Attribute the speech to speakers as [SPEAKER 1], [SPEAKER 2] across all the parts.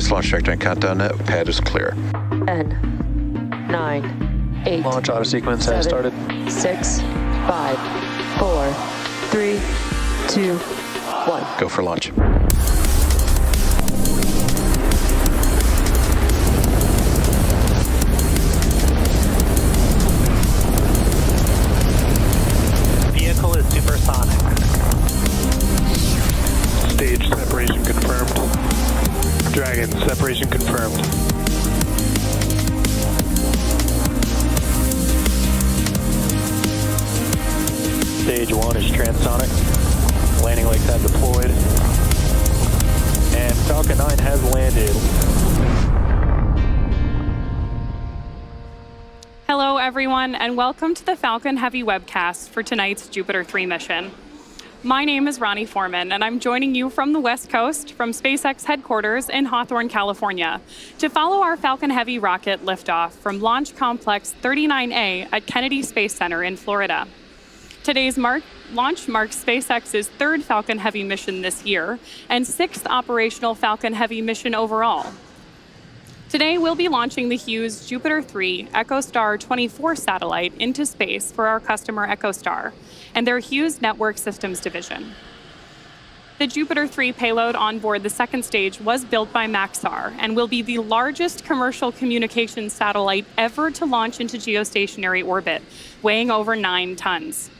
[SPEAKER 1] Space launch trajectory and countdown net. Pad is clear.
[SPEAKER 2] 10, 9, 8.
[SPEAKER 3] Launch auto sequence has started.
[SPEAKER 2] 6, 5, 4, 3, 2, 1.
[SPEAKER 1] Go for launch.
[SPEAKER 3] Vehicle is supersonic. Stage separation confirmed. Dragon separation confirmed. Stage 1 is transonic. Landing legs have deployed. And Falcon 9 has landed.
[SPEAKER 4] Hello, everyone, and welcome to the Falcon Heavy webcast for tonight's Jupiter 3 mission. My name is Ronnie Foreman, and I'm joining you from the West Coast, from SpaceX headquarters in Hawthorne, California, to follow our Falcon Heavy rocket liftoff from Launch Complex 39A at Kennedy Space Center in Florida. Today's launch marks SpaceX's third Falcon Heavy mission this year and sixth operational Falcon Heavy mission overall. Today, we'll be launching the Hughes JUPITER 3 EchoStar 24 satellite into space for our customer EchoStar and their Hughes Network Systems division. The JUPITER 3 payload on board the second stage was built by Maxar and will be the largest commercial communications satellite ever to launch into geostationary orbit, weighing over 9 tons.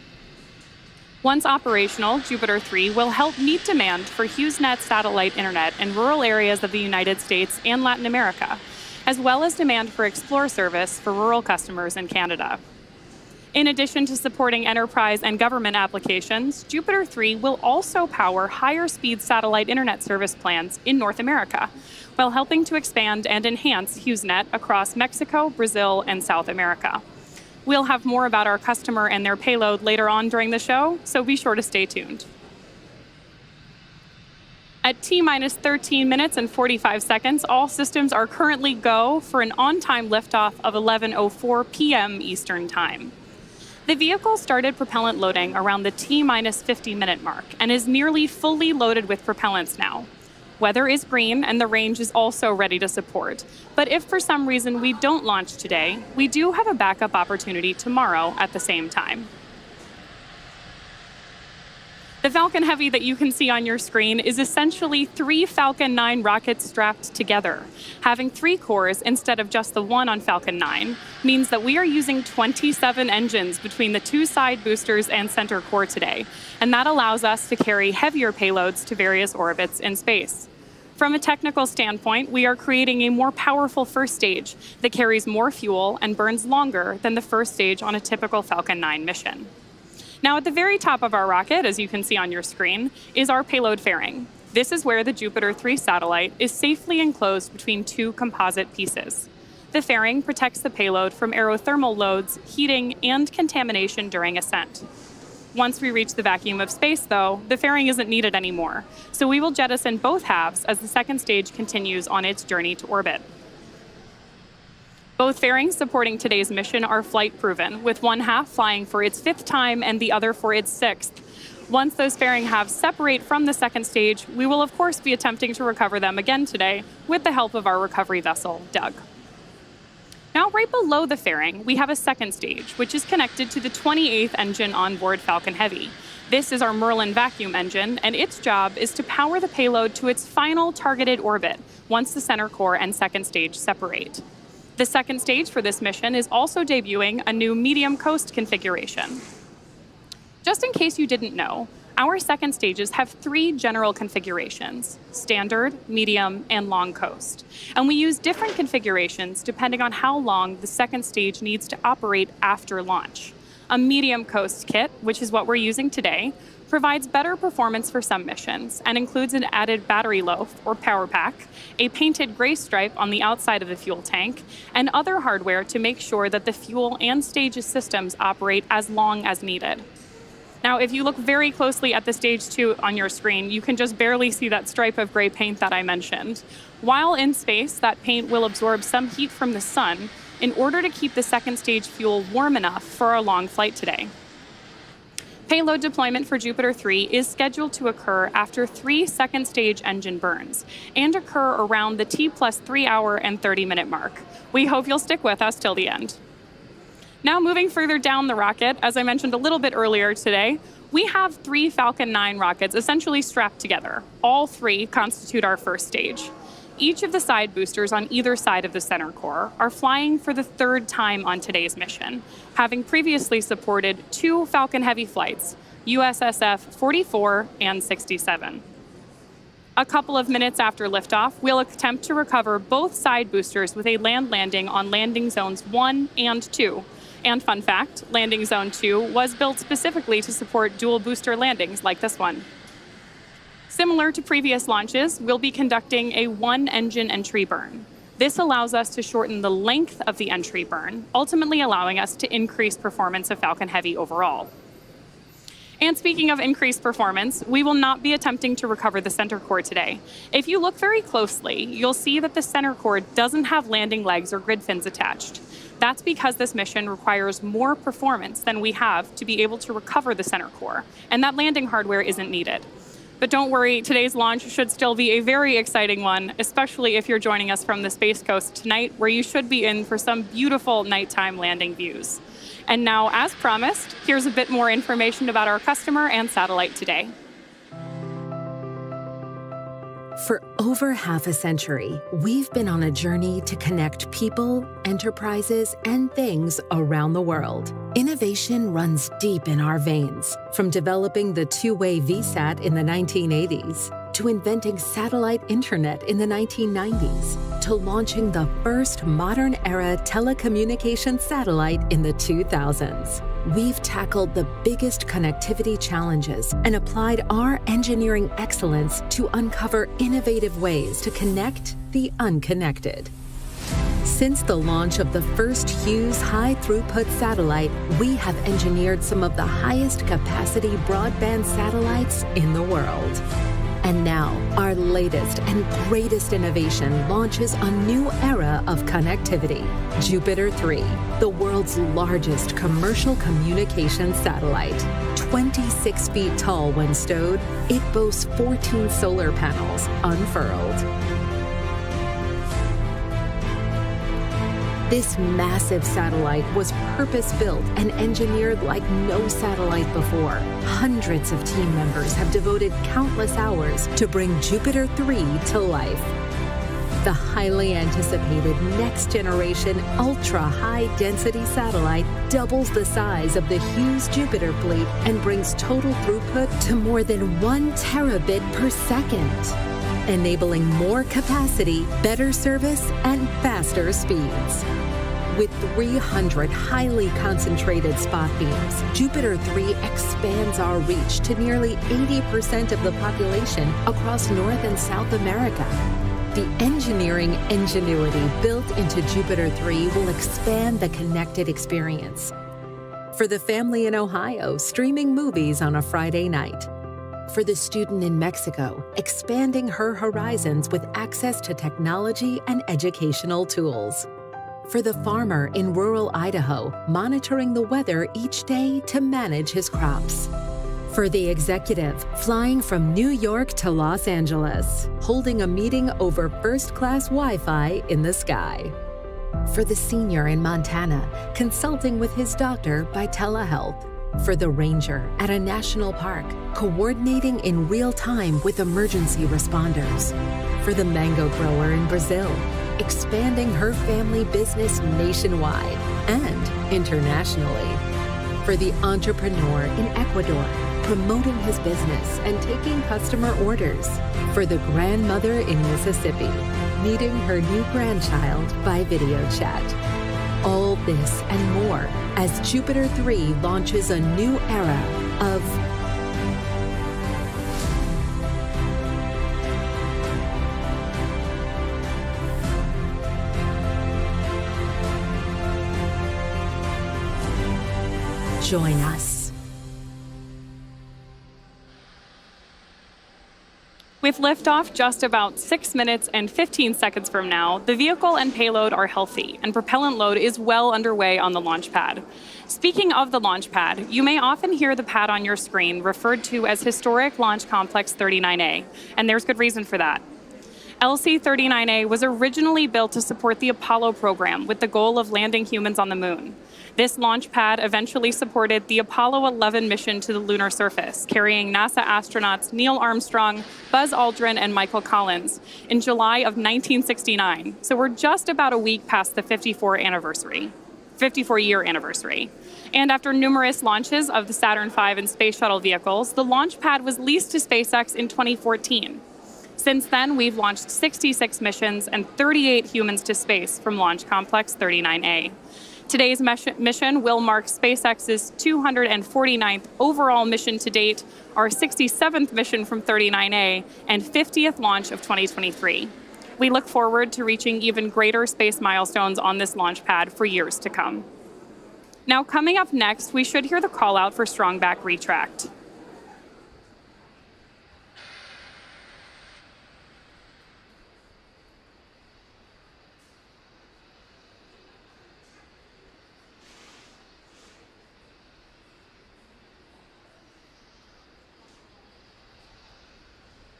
[SPEAKER 4] Once operational, JUPITER 3 will help meet demand for HughesNet satellite internet in rural areas of the United States and Latin America, as well as demand for Explore service for rural customers in Canada. In addition to supporting enterprise and government applications, JUPITER 3 will also power higher-speed satellite internet service plans in North America, while helping to expand and enhance HughesNet across Mexico, Brazil, and South America. We'll have more about our customer and their payload later on during the show, so be sure to stay tuned. At T-minus 13 minutes and 45 seconds, all systems are currently go for an on-time liftoff of 11:04 p.m. Eastern Time. The vehicle started propellant loading around the T-minus 50-minute mark and is nearly fully loaded with propellants now. Weather is green and the range is also ready to support. But if for some reason we don't launch today, we do have a backup opportunity tomorrow at the same time. The Falcon Heavy that you can see on your screen is essentially 3 Falcon 9 rockets strapped together. Having 3 cores instead of just the one on Falcon 9 means that we are using 27 engines between the 2 side boosters and center core today, and that allows us to carry heavier payloads to various orbits in space. From a technical standpoint, we are creating a more powerful first stage that carries more fuel and burns longer than the first stage on a typical Falcon 9 mission. Now, at the very top of our rocket, as you can see on your screen, is our payload fairing. This is where the JUPITER 3 satellite is safely enclosed between 2 composite pieces. The fairing protects the payload from aerothermal loads, heating, and contamination during ascent. Once we reach the vacuum of space, though, the fairing isn't needed anymore, so we will jettison both halves as the second stage continues on its journey to orbit. Both fairings supporting today's mission are flight-proven, with one half flying for its 5th time and the other for its 6th. Once those fairing halves separate from the second stage, we will of course be attempting to recover them again today with the help of our recovery vessel, Doug. Now, right below the fairing, we have a second stage, which is connected to the 28th engine onboard Falcon Heavy. This is our Merlin vacuum engine, and its job is to power the payload to its final targeted orbit once the center core and second stage separate. The second stage for this mission is also debuting a new medium coast configuration. Just in case you didn't know, our second stages have 3 general configurations: standard, medium, and long coast. And we use different configurations depending on how long the second stage needs to operate after launch. A medium coast kit, which is what we're using today, provides better performance for some missions and includes an added battery loaf or power pack, a painted gray stripe on the outside of the fuel tank, and other hardware to make sure that the fuel and stages systems operate as long as needed. Now, if you look very closely at the stage 2 on your screen, you can just barely see that stripe of gray paint that I mentioned. While in space, that paint will absorb some heat from the sun in order to keep the second stage fuel warm enough for our long flight today. Payload deployment for Jupiter 3 is scheduled to occur after 3 second-stage engine burns and occur around the T+3 hour and 30-minute mark. We hope you'll stick with us till the end. Now moving further down the rocket, as I mentioned a little bit earlier today, we have 3 Falcon 9 rockets essentially strapped together. All 3 constitute our first stage. Each of the side boosters on either side of the center core are flying for the 3rd time on today's mission, having previously supported 2 Falcon Heavy flights, USSF 44 and 67. A couple of minutes after liftoff, we'll attempt to recover both side boosters with a land landing on landing zones 1 and 2. And fun fact, landing zone 2 was built specifically to support dual booster landings like this one. Similar to previous launches, we'll be conducting a 1-engine entry burn. This allows us to shorten the length of the entry burn, ultimately allowing us to increase performance of Falcon Heavy overall. And speaking of increased performance, we will not be attempting to recover the center core today. If you look very closely, you'll see that the center core doesn't have landing legs or grid fins attached. That's because this mission requires more performance than we have to be able to recover the center core, and that landing hardware isn't needed. But don't worry, today's launch should still be a very exciting one, especially if you're joining us from the Space Coast tonight, where you should be in for some beautiful nighttime landing views. And now, as promised, here's a bit more information about our customer and satellite today.
[SPEAKER 5] For over half a century, we've been on a journey to connect people, enterprises, and things around the world. Innovation runs deep in our veins, from developing the two-way VSAT in the 1980s, to inventing satellite internet in the 1990s, to launching the first modern-era telecommunications satellite in the 2000s. We've tackled the biggest connectivity challenges and applied our engineering excellence to uncover innovative ways to connect the unconnected. Since the launch of the first Hughes high-throughput satellite, we have engineered some of the highest capacity broadband satellites in the world. And now, our latest and greatest innovation launches a new era of connectivity. Jupiter 3, the world's largest commercial communications satellite. 26 feet tall when stowed, it boasts 14 solar panels unfurled. This massive satellite was purpose-built and engineered like no satellite before. Hundreds of team members have devoted countless hours to bring Jupiter 3 to life. The highly anticipated next-generation ultra-high-density satellite doubles the size of the Hughes JUPITER fleet and brings total throughput to more than 1 terabit per second, enabling more capacity, better service, and faster speeds. With 300 highly concentrated spot beams, Jupiter 3 expands our reach to nearly 80% of the population across North and South America. The engineering ingenuity built into Jupiter 3 will expand the connected experience. For the family in Ohio streaming movies on a Friday night. For the student in Mexico, expanding her horizons with access to technology and educational tools. For the farmer in rural Idaho, monitoring the weather each day to manage his crops. For the executive, flying from New York to Los Angeles, holding a meeting over first-class Wi-Fi in the sky. For the senior in Montana, consulting with his doctor by telehealth. For the ranger at a national park, coordinating in real time with emergency responders. For the mango grower in Brazil, expanding her family business nationwide and internationally. For the entrepreneur in Ecuador, promoting his business and taking customer orders. For the grandmother in Mississippi, meeting her new grandchild by video chat. All this and more as Jupiter 3 launches a new era of join us.
[SPEAKER 4] With liftoff just about 6 minutes and 15 seconds from now, the vehicle and payload are healthy, and propellant load is well underway on the launch pad. Speaking of the launch pad, you may often hear the pad on your screen referred to as Historic Launch Complex 39A, and there's good reason for that. LC-39A was originally built to support the Apollo program with the goal of landing humans on the moon. This launch pad eventually supported the Apollo 11 mission to the lunar surface, carrying NASA astronauts Neil Armstrong, Buzz Aldrin, and Michael Collins in July of 1969. So we're just about a week past the 54-year anniversary. And after numerous launches of the Saturn V and Space Shuttle vehicles, the launch pad was leased to SpaceX in 2014. Since then, we've launched 66 missions and 38 humans to space from Launch Complex 39A. Today's mission will mark SpaceX's 249th overall mission to date, our 67th mission from 39A, and 50th launch of 2023. We look forward to reaching even greater space milestones on this launch pad for years to come. Now, coming up next, we should hear the call out for strong back retract.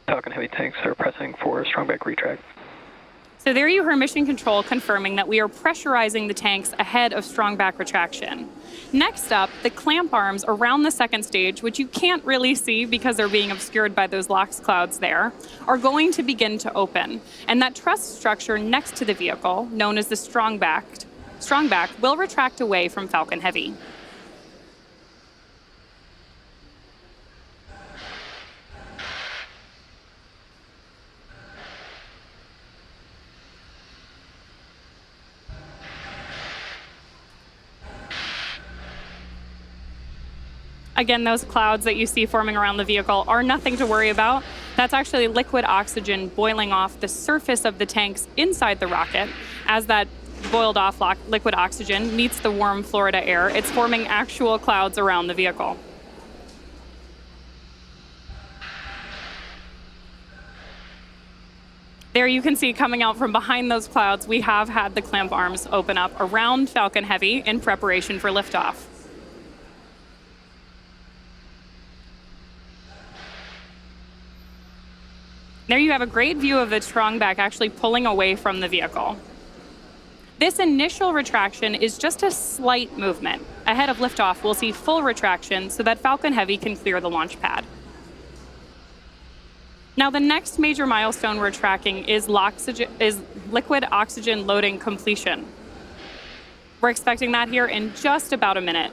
[SPEAKER 3] Falcon Heavy tanks are pressing for strong back retract.
[SPEAKER 4] So there you heard Mission Control confirming that we are pressurizing the tanks ahead of strong back retraction. Next up, the clamp arms around the second stage, which you can't really see because they're being obscured by those LOX clouds there, are going to begin to open. And that truss structure next to the vehicle, known as the strong back, will retract away from Falcon Heavy. Again, those clouds that you see forming around the vehicle are nothing to worry about. That's actually liquid oxygen boiling off the surface of the tanks inside the rocket. As that boiled off liquid oxygen meets the warm Florida air, it's forming actual clouds around the vehicle. There you can see coming out from behind those clouds, we have had the clamp arms open up around Falcon Heavy in preparation for liftoff. There you have a great view of the strong back actually pulling away from the vehicle. This initial retraction is just a slight movement. Ahead of liftoff, we'll see full retraction so that Falcon Heavy can clear the launch pad. Now, the next major milestone we're tracking is liquid oxygen loading completion. We're expecting that here in just about a minute.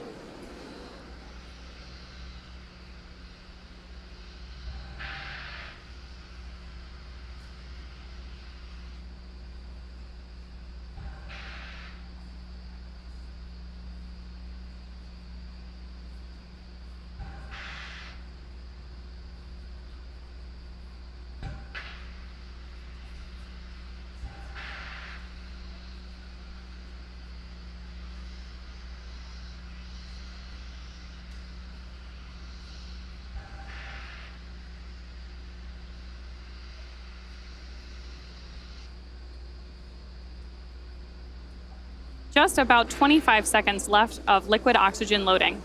[SPEAKER 4] Just about 25 seconds left of liquid oxygen loading.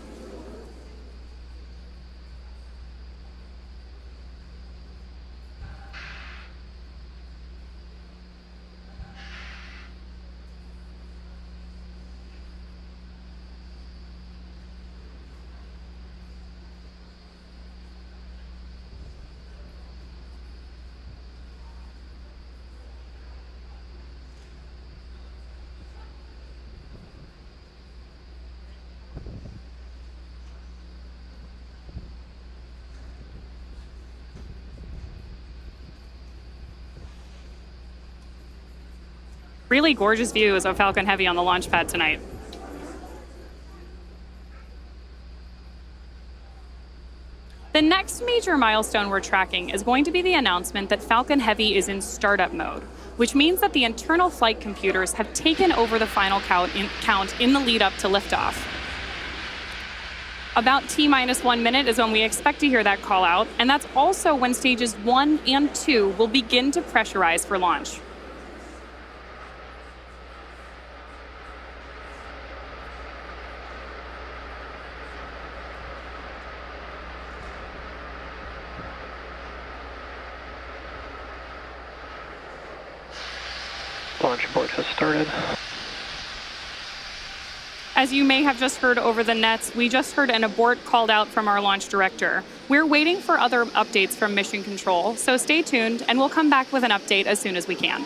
[SPEAKER 4] Really gorgeous views of Falcon Heavy on the launch pad tonight. The next major milestone we're tracking is going to be the announcement that Falcon Heavy is in startup mode, which means that the internal flight computers have taken over the final count in the lead up to liftoff. About T-1 minute is when we expect to hear that call out, and that's also when stages 1 and 2 will begin to pressurize for launch.
[SPEAKER 3] Launch abort has started.
[SPEAKER 4] As you may have just heard over the nets, we just heard an abort called out from our launch director. We're waiting for other updates from Mission Control, so stay tuned and we'll come back with an update as soon as we can.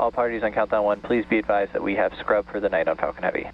[SPEAKER 3] All parties on countdown 1, please be advised that we have scrub for the night on Falcon Heavy.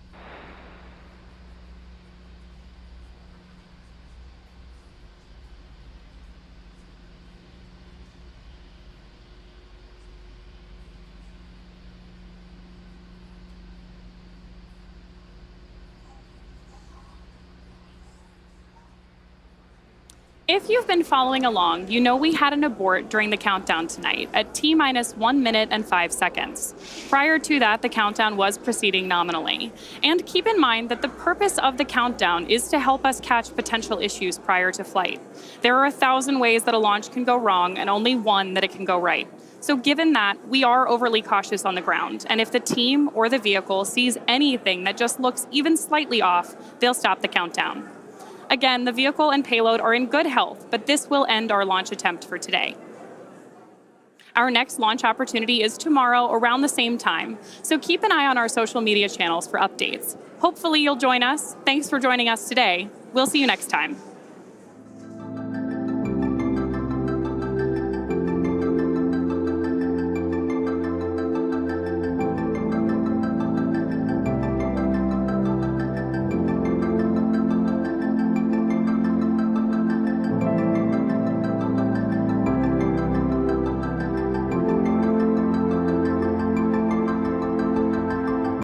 [SPEAKER 4] If you've been following along, you know we had an abort during the countdown tonight at T-1 minute and 5 seconds. Prior to that, the countdown was proceeding nominally. And keep in mind that the purpose of the countdown is to help us catch potential issues prior to flight. There are 1,000 ways that a launch can go wrong and only one that it can go right. So given that, we are overly cautious on the ground. And if the team or the vehicle sees anything that just looks even slightly off, they'll stop the countdown. Again, the vehicle and payload are in good health, but this will end our launch attempt for today. Our next launch opportunity is tomorrow around the same time, so keep an eye on our social media channels for updates. Hopefully you'll join us. Thanks for joining us today. We'll see you next time.